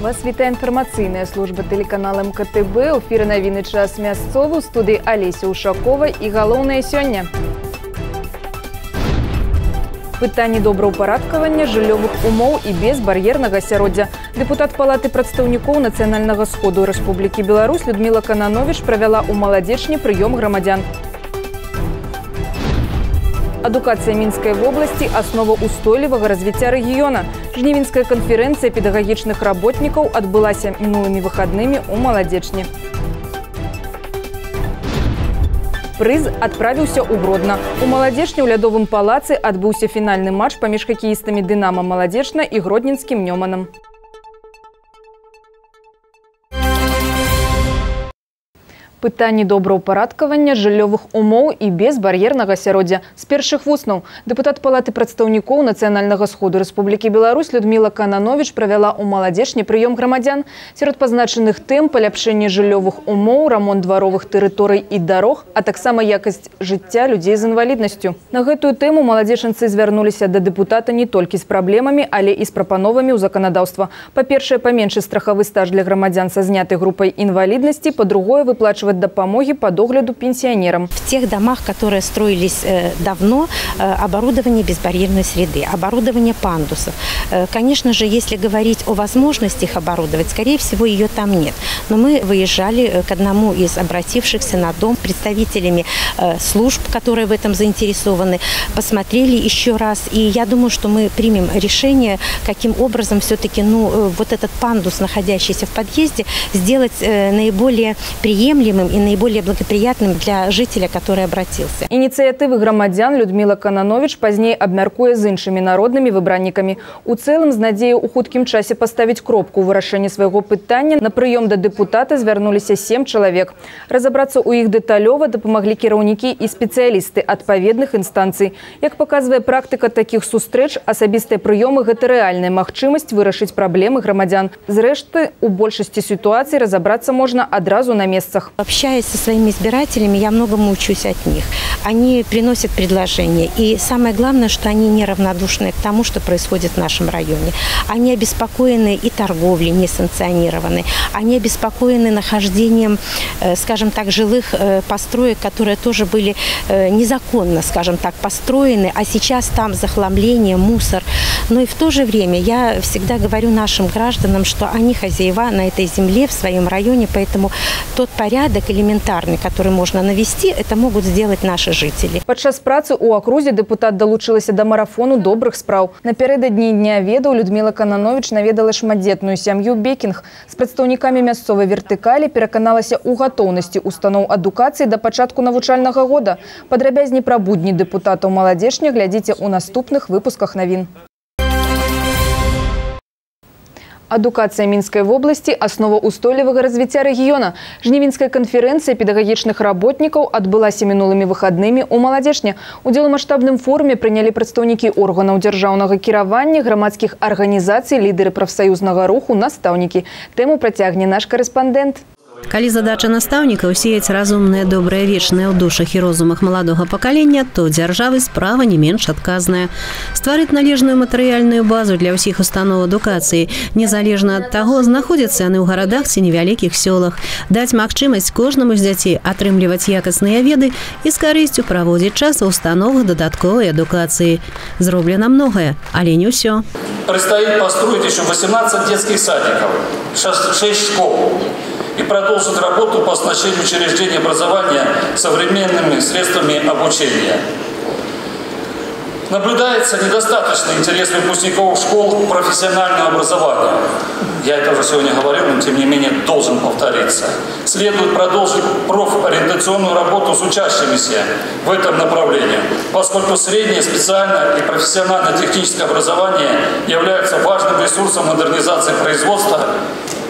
Вас вітае інфармацыйная служба тэлеканала МКТБ. У эфіры навіны час мясцовы, у студыі Алеся Ушакова і галоўнае сёння. Пытанні добраўпарадкавання жыллёвых умоў і безбар'ернага асяроддзя. Дэпутат Палаты прадстаўнікоў Нацыянальнага сходу Рэспублікі Беларусь Людміла Кананович правяла ў маладзечні прыём грамадзян. Адукацыя Мінскай вобласці – аснова устойлівага развіцця рэгіёна. Жнівеньская канферэнцыя педагагічных работнікаў адбылася мінулымі выхаднымі ў маладзечні. Прыз адправіўся ў Гродна. У маладзечні ў лядовым палацы адбыўся фінальны матч паміж хакеістамі «Дынама» Маладзечна і гродненскім «Нёманам». Пытанні добраўпарадкавання жыллёвых умоў і безбар'ернага асяроддзя. З першых вуснаў дэпутат Палаты прадстаўнікоў Нацыянальнага сходу Рэспублікі Беларусь Людміла Кананович правяла ў маладзечні прыём грамадзян. Сярод пазначаных тэм паляпшэнне жыллёвых умоў, рамонт дваровых тэрыторый і дарог, а таксама якасць жыцця людзей з інваліднасцю. На гэтую тэму маладзечанцы звярнуліся да дэпутата не толькі з праблемамі, але і з прапановамі ў заканадаўства. Па-першае, паменшыць страхавы стаж для грамадзян са знятай групай інваліднасці, па-другое, выплачваць допомоги по догляду пенсионерам. В тех домах, которые строились давно, оборудование безбарьерной среды, оборудование пандусов. Конечно же, если говорить о возможности их оборудовать, скорее всего, ее там нет. Но мы выезжали к одному из обратившихся на дом представителями служб, которые в этом заинтересованы, посмотрели еще раз. И я думаю, что мы примем решение, каким образом все-таки вот этот пандус, находящийся в подъезде, сделать наиболее приемлемым и наиболее благоприятным для жителя, который обратился. Ініцыятывы грамадзян Людміла Кананович пазней абмяркуе з іншымі народнымі выбраннікамі. У цэлым, з надзеяй у хуткім часе паставіць кропку ў вырашэнні свайго пытання, на прыём да дэпутата звярнуліся 7 чалавек. Разабрацца ў іх дэталёва дапамаглі кіраўнікі і спецыялісты адпаведных інстанцый. Як паказвае практыка такіх сустрэч, асабістыя прыёмы – гэта рэальная магчымасць вырашыць праблемы грамадзян. Зрэшты, у большасці сітуацый разабрацца можна адразу на месцах. Общаясь со своими избирателями, я многому учусь от них. Они приносят предложения. И самое главное, что они неравнодушны к тому, что происходит в нашем районе. Они обеспокоены и торговлей несанкционированной. Они обеспокоены нахождением, скажем так, жилых построек, которые тоже были незаконно, скажем так, построены. А сейчас там захламление, мусор. Но и в то же время я всегда говорю нашим гражданам, что они хозяева на этой земле, в своем районе. Поэтому тот порядок элементарный, который можно навести, это могут сделать наши жители. Падчас працы ў акрузе дэпутат далучылася да марафону добрых спраў. Напярэдадні дня ведаў Людміла Кананович наведала шматдзетную сям'ю Бекінг. З прадстаўнікамі мясцовай вертыкалі пераканалася ў гатоўнасці устаноў адукацыі да пачатку навучальнага года. Падрабязней пра будні дэпутатаў маладзечня глядзіце ў наступных выпусках навін. Адукацыя Мінскай вобласці – аснова устойлівага развіцця рэгіёна. Жнівеньская канферэнцыя педагагічных работнікаў адбылася мінулымі выхаднымі ў маладзечні. Удзел у маштабным форуме прынялі прадстаўнікі органаў дзяржаўнага кіравання, грамадскіх арганізацый, лідары прафсаюзнага руху, настаўнікі. Тэму працягне наш карэспандэнт. Калі задача настаўнікаў сеяць разумнае, добрае, вечнае ў душах і розумах маладога пакалення, то дзяржавы справа не менш адказная. Стварыць належную матэрыяльную базу для ўсіх устаноў адукацыі, незалежна ад таго, знаходзяцца яны ў гарадах ці невялікіх сёлах, даць магчымасць кожнаму з дзяцей атрымліваць якасныя веды і з карысцю праводзіць час у установах дадатковай адукацыі. Зроблена многае, але не ўсё. Предстоит построить еще 18 детских садиков, 6 школ. И продолжит работу по оснащению учреждений образования современными средствами обучения. Наблюдается недостаточный интерес выпускников школ к профессиональному образованию. Я это уже сегодня говорил, но тем не менее должен повториться. Следует продолжить профориентационную работу с учащимися в этом направлении, поскольку среднее, специальное и профессионально-техническое образование являются важным ресурсом модернизации производства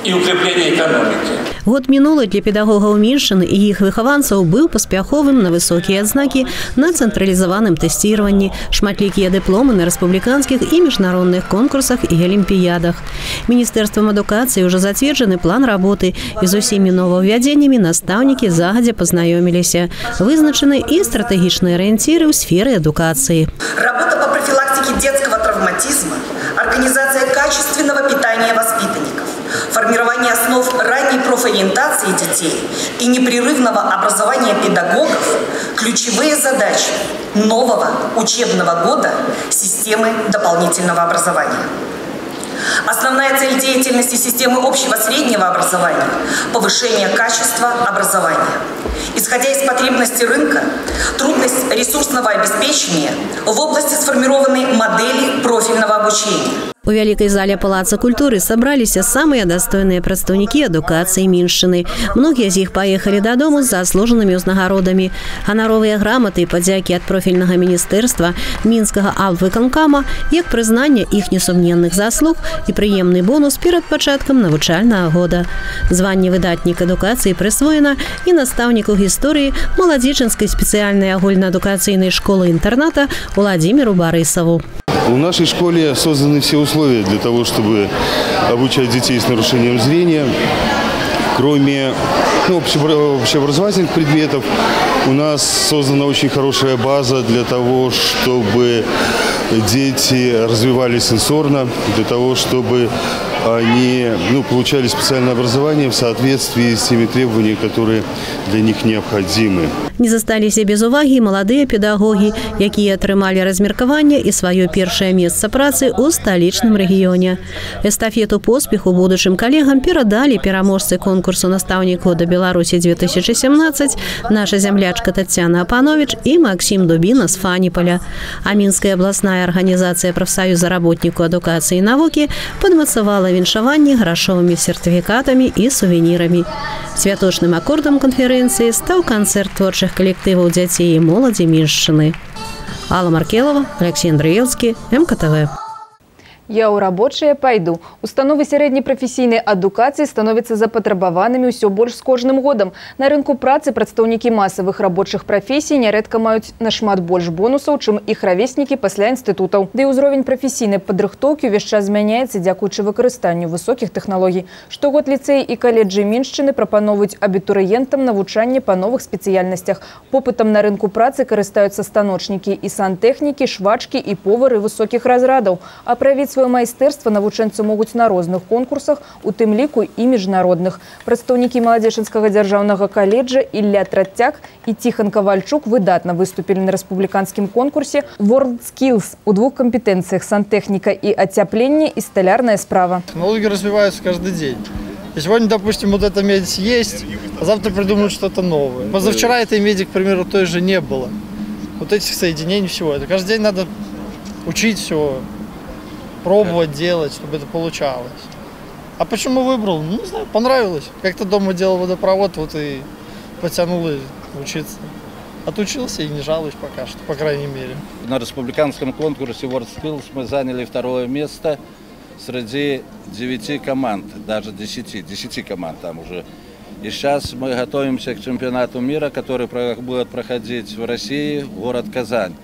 и укрепления экономики. Год мінулы для педагогаў Міншчыны і іх выхаванцаў быў паспяховым на высокія адзнакі на цэнтралізаваным тэсціраванні, шматлікія дыпломы на рэспубліканскіх і міжнародных конкурсах і алімпіядах. Міністэрствам адукацыі ўжо зацверджаны план работы, і з усімі новаўвядзеннямі настаўнікі загадзя пазнаёміліся. Вызначаны і стратэгічныя арыенціры ў сферы адукацыі. Работа по профилактике детского травматизма, организация качественного питания воспитанников, формирование основ ранней профориентации детей и непрерывного образования педагогов – ключевые задачи нового учебного года системы дополнительного образования. Основная цель деятельности системы общего среднего образования – повышение качества образования. Исходя из потребностей рынка, трудность ресурсного обеспечения в области сформированной модели профильного обучения. У вялікай зале Палаца культуры сабраліся самыя дастойныя прадстаўнікі адукацыі меншчыны. Многія з іх паехалі дадому з заслужанымі ўзнагародамі. Ганаровыя граматы і падзякі ад профільнага міністэрства, мінскага абвыканкама, як прызнанне іх несумненных заслуг і прыемны бонус перад пачаткам навучальнага года. Званне выдатнік адукацыі прысвоена і настаўніку гісторыі Маладзечынскай спецыяльнай агульнаадукацыйнай школы-інтэрната Владимиру Борисову. В нашей школе созданы все условия для того, чтобы обучать детей с нарушением зрения. Кроме общеобразовательных предметов, у нас создана очень хорошая база для того, чтобы дети развивались сенсорно, для того, чтобы они получали специальное образование в соответствии с теми требованиями, которые для них необходимы. Не засталіся без увагі маладыя педагогі, якія атрымалі размеркаванне і сваё першае месца працы ў сталічным рэгіёне. Эстафету поспеху будучым калегам перадалі пераможцы конкурсу «Настаўнік года Беларусі 2017» наша зямлячка Тацяна Апанович і Максим Дубіна з Фаніполя. А Мінская абласная арганізацыя прафсаюза работнікаў адукацыі і навукі падмацавала віншаванні грашовымі сертыфікатамі і сувенірамі. Святочным акордам канферэнцыі стаў канцэрт творчых калектываў дзяцей і моладзі меншчыны. Алла Маркелова, Алексей Андреевский, МКТВ. Я ў рабочыя пайду. Установы сярэдняй прафесійнай адукацыі становяцца запатрабаванымі ўсё больш з кожным годам. На рынку працы прадстаўнікі масавых рабочых прафесій нярэдка маюць нашмат больш бонусаў, чым іх равеснікі пасля інстытутаў. Ды і ўзровень прафесійнай падрыхтоўкі ўвесь час змяняецца дзякуючы выкарыстанню высокіх тэхналогій. Штогод ліцэі і каледжы меншчыны прапаноўваюць абітурыентам навучанне па новых спецыяльнасцях. Попытам на рынку працы карыстаюцца станочнікі і сантэхнікі, швачкі і повары высокіх разрадаў. А праявіць сваё майстэрства навучэнцы могуць на розных конкурсах, у тым ліку і міжнародных. Прадстаўнікі Маладзечынскага дзяржаўнага каледжа Ілля Трацяк і Тихон Ковальчук выдатна выступілі на рэспубліканскім конкурсе WorldSkills у двух кампетэнцыях – сантэхніка і ацяпленне і сталярная справа. Технологии развиваются каждый день. И сегодня, допустим, вот эта медь есть, а завтра придумают что-то новое. Позавчера этой меди, к примеру, той же не было. Вот этих соединений всего. Это каждый день надо учить все. Пробовать делать, чтобы это получалось. А почему выбрал? Ну, не знаю, понравилось. Как-то дома делал водопровод, вот и потянул учиться. Отучился и не жалуюсь пока что, по крайней мере. На республиканском конкурсе WorldSkills мы заняли 2-е место среди 9 команд, даже 10 команд там уже. И сейчас мы готовимся к чемпионату мира, который будет проходить в России, город Казань.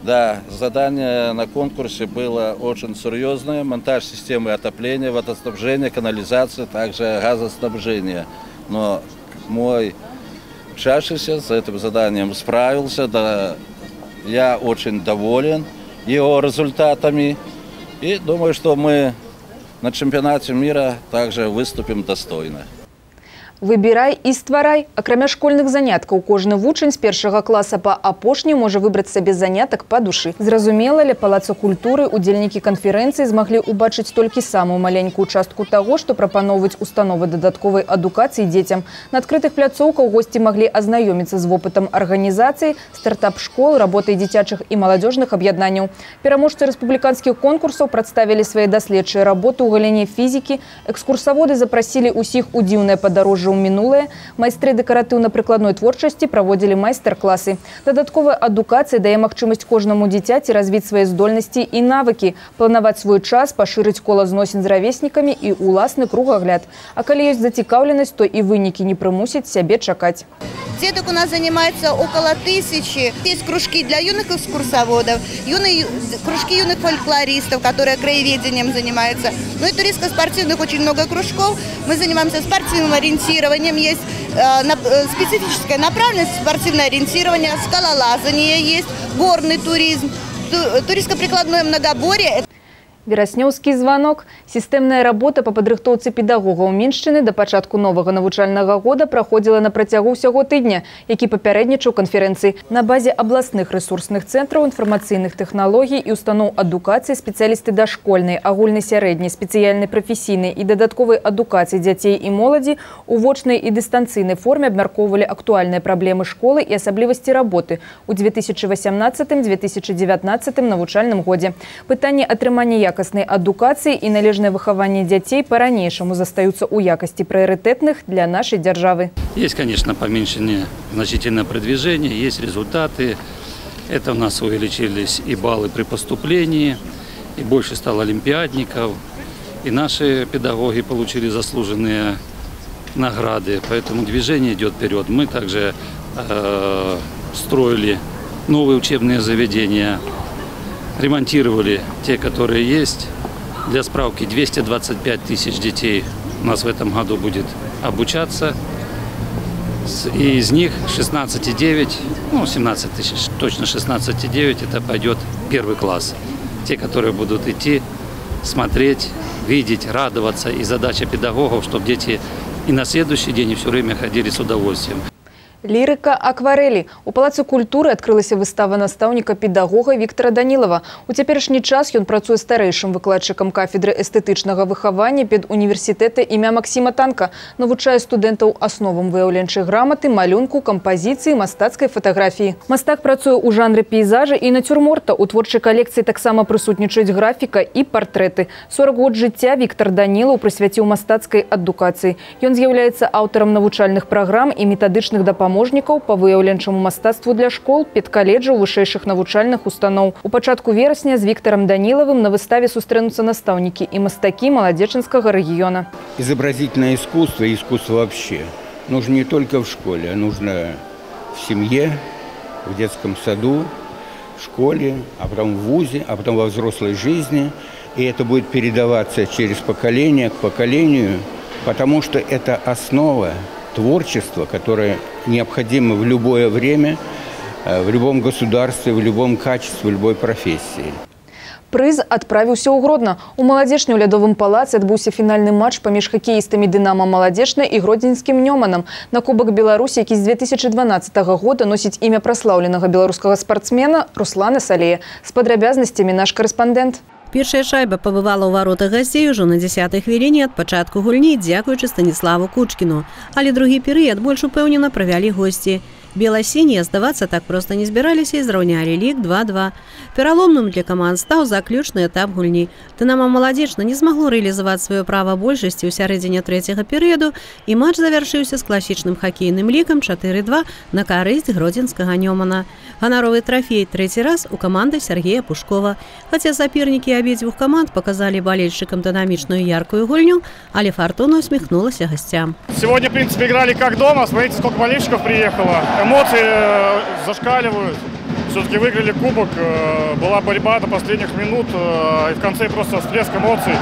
Да, задание на конкурсе было очень серьезное. Монтаж системы отопления, водоснабжения, канализации, также газоснабжения. Но мой учащийся с этим заданием справился. Да, я очень доволен его результатами. И думаю, что мы на чемпионате мира также выступим достойно. Выбірай і стварай. Акрамя школьных заняткаў, кожны вучань з першага класа па апошні можа выбраць сабе занятак па душы. Зразумела, ля Палаца культуры удзельнікі канферэнцыі змаглі ўбачыць толькі самую маленькую частку таго, што прапаноўваюць установы дадатковай адукацыі дзецям. На адкрытых пляцоўках госці маглі азнаёміцца з вопытам арганізацыі, стартап-школ, работай дзіцячых і маладзёжных аб'яднанняў. Пераможцы рэспубліканскіх конкурсаў прадставілі свае даследчыя работы ў галіне фізікі. Экскурсаводы запрасілі ўсіх у дзіўнае падарожжа ў мінулае. Майстры дэкаратыўна-прыкладной творчасці праводзілі майстар-класы. Дадатковая адукацыя дае магчымасць кожнаму дзіцяці развіць свае здольнасці і навыкі, планаваць свой час, пашырыць кола зносін з равеснікамі і ўласны кругагляд. А калі ёсць зацікаўленасць, то і вынікі не прымусяць сябе чакаць. Деток у нас занимается около 1000. Есть кружки для юных экскурсоводов, кружки юных фольклористов, которые краеведением занимаются. Ну и туристско-спортивных очень много кружков. Мы занимаемся спортивным ориентированием. Есть специфическая направленность спортивное ориентирование, скалолазание есть, горный туризм, туристско-прикладное многоборье. Вераснёўскі звонок. Системная работа по падрыхтоўцы педагогаў Міншчыны до пачатку нового навучальнага года проходила на працягу ўсяго тыдня, які папярэднічаў канферэнцыі. На базе областных ресурсных центраў информационных технологий и устаноў адукацыі спецыялісты дашкольнай, агульнай сярэдняй, спецыяльнай прафесійнай и дадатковай адукацыі дзяцей и моладзі у вочнай и дыстанцыйнай форме абмяркоўвалі актуальныя праблемы школы и асаблівасці работы у 2018-2019 навучальным годзе. Пытанні атрымання якасной адукации и належное выхование детей по-ранейшему застаются у якости приоритетных для нашей державы. Есть, конечно, поменьшение значительное продвижение, есть результаты. Это у нас увеличились и баллы при поступлении, и больше стало олимпиадников, и наши педагоги получили заслуженные награды. Поэтому движение идет вперед. Мы также строили новые учебные заведения, ремонтировали те, которые есть. Для справки, 225 тысяч детей у нас в этом году будет обучаться. И из них 16,9, 17 тысяч, точно 16,9, это пойдет первый класс. Те, которые будут идти, смотреть, видеть, радоваться. И задача педагогов, чтобы дети и на следующий день, и все время ходили с удовольствием. Лирика акварели. У Палацы культуры открылась выстава настаўніка-педагога Виктора Данилова. У цяперашні час ён працуе старэйшым выкладчыкам кафедры эстэтычнага выхавання педуніверсітэта імя Максима Танка, навучае студэнтаў асновам выяўленчай граматы, малюнку, кампазіцыі, мастацкай фатаграфіі. Мастак працуе ў жанры пейзажа і нацюрморта. У творчай калекцыі таксама прысутнічаюць графіка і партрэты. 40 год жыцця Виктор Данилов прысвяціў мастацкай адукацыі. Ён з'яўляецца аўтарам навучальных праграм і метадычных дапаможнікаў по выяўленчаму мастацтву для школ, педкаледжаў, вышэйшых навучальных устаноў. У пачатку верасня з Виктором Даниловым на выставе сустрэнуцца настаўнікі і мастакі Маладзечынскага рэгіёна. Изобразительное искусство и искусство вообще нужно не только в школе, а нужно в семье, в детском саду, в школе, а потом в вузе, а потом во взрослой жизни. И это будет передаваться через поколение к поколению, потому что это основа творчества, которое необходимо в любое время, в любом государстве, в любом качестве, в любой профессии. Прыз адправіўся ў Гродно. У Маладзечні ў лядовым палацы адбыўся фінальны матч паміж хакеістамі «Дынамо» Маладзечна і гродзенскім «Нёманам». На Кубак Беларусі, які з 2012 года носіць імя праслаўленага беларускага спартсмена Руслана Салея. З падрабязнасцямі наш карэспандэнт. Першая шайба пабывала ў варотах гасцей ужо на 10-й хвіліне ад пачатку гульні, дзякуючы Станіславу Кучкіну. Але другі перыяд больш упэўнена правялі госці. Беласінія здавацца так проста не збіраліся і зраўнялі лік 2-2. Пераломным для каманд стаў заключны этап гульні. «Дынамо» Маладзечна не змагло рэалізаваць сваё права большасці ў сярэдзіне трэцяга перыяду, і матч завяршыўся з класічным хакейным лікам 4-2 на карысць гродзенскага «Нёмана». Ганаровы трафей трэці раз у каманды Сергея Пушкова. Хаця сапернікі абедзвюх каманд показалі балельшчыкам дынамічную яркую гульню, але фортуна усміхнулася гасцям. Сегодня, в принципе, играли как дома. Смотрите, сколько болельщиков приехало. Эмоции зашкаливают. Все-таки выиграли кубок. Была борьба до последних минут. И в конце просто всплеск эмоций.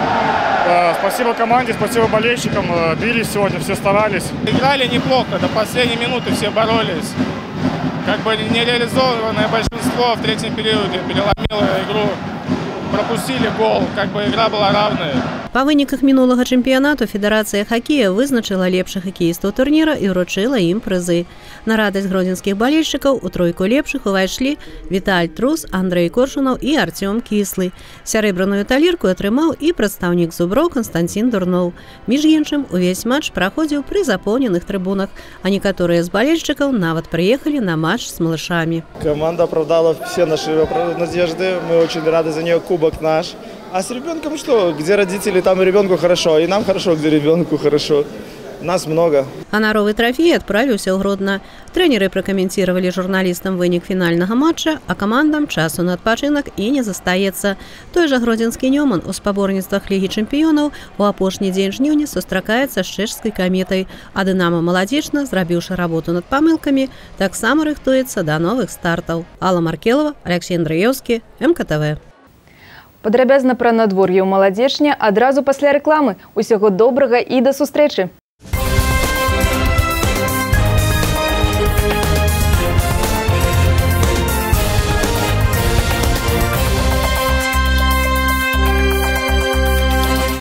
Спасибо команде, спасибо болельщикам. Бились сегодня, все старались. Играли неплохо. До последней минуты все боролись. Как бы нереализованное большинство в третьем периоде переломило игру. Пропустили гол, как бы игра была равная. Па выніках мінулага чэмпіянату Федэрацыя хакея вызначыла лепшых хакеістаў турніра і ўручыла ім прызы. На радасць гродзенскіх балельшчыкаў у тройку лепшых увайшлі Віталь Трус, Андрэй Коршунаў і Артём Кіслы. Сярэбраную талерку атрымаў і прадстаўнік зуброў Канстанцін Дурноў. Між іншым, увесь матч праходзіў пры запоўненых трыбунах, а некаторыя з балельшчыкаў нават прыехалі на матч с малышамі. Команда оправдала все наши надежды. Мы очень рады за нее. Кубок наш. А с ребенком что? Где родители, там и ребенку хорошо. И нам хорошо, где ребенку хорошо. Нас много. Ганаровы трофей отправился ў Гродно. Тренеры прокомментировали журналистам вынік фінальнага матча, а командам часу на адпачынак і не застаецца. Той жа гродзенскі «Нёман» у спаборніцтвах Лігі чэмпіёнаў у апошні дзень жніўня сустракаецца з чэшскай «Каметай», а «Дынамо» Маладзечна, зрабіўшы работу над памылкамі, таксама рыхтуецца да новых стартаў. Алла Маркелова, Алексей Андраёўскі, МКТВ. Падрабязна пра надвор'е ў Маладзечні адразу пасля рэкламы. Усяго добрага і да сустрэчы!